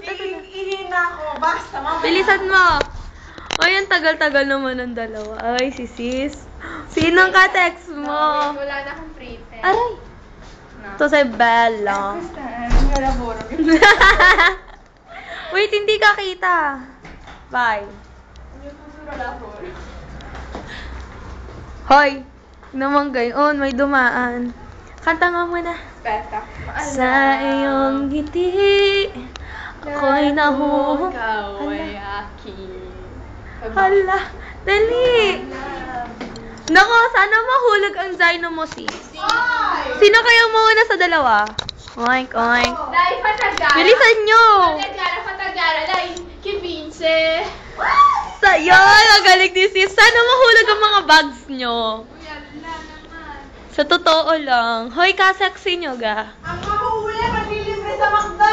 Ihina ako. Basta, mamaya. Bilisan mo. Ay, ang tagal-tagal naman ng dalawa. Ay, si sis. Sinong ka-text mo? Wala na akong pretend. Aray. To si Bella. Wait, hindi ka kita. Bye. Hoy. Naman gayon, may dumaan. Kanta nga muna. Beta. Sa iyong ngiti, ako'y nahuhulog. Ikaw ay aking. Hala, dali. Nako, sana mahulog ang Zyno mo, sis. Sino kayang mauna sa dalawa? Oink, oink. Dahil patagara. Bilisan nyo! Patagara. Dahil kibinse. Sayo, magaling din sis. Sana mahulog ang mga bags nyo. Sa totoo lang. Hoy, ka-sexy nyo, ga. Ang mahuhuli, maglilibre sa McDo!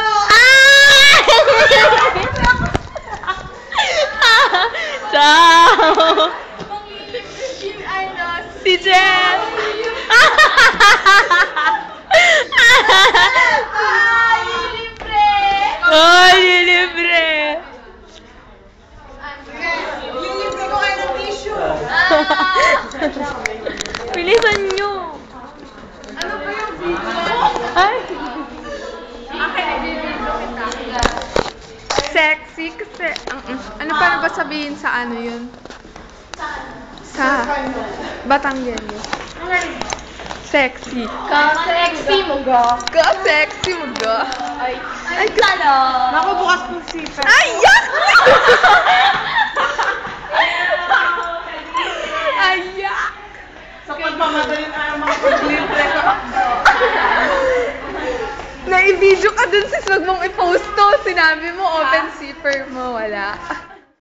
Ciao! Si Jen! Ay, libre! Lilibre ko kayo ng tissue! Bilisan nyo! Ano ba yung video? Ay! Okay, nag-video kita. Sexy kasi, ano pa na ba sabihin sa ano yun? Sa Batangueño. Sexy. Ka-sexy mo, ga. Ka-sexy mo ga. Ay, kala. Naku, bukas kong sipa. Ay, yak! Ay, yak! Sa pagmamadaling araw mga paglibre sa McDo. Na-i-video ka dun sis, wag mong i-post to. Sinabi mo, open zipper mo, wala.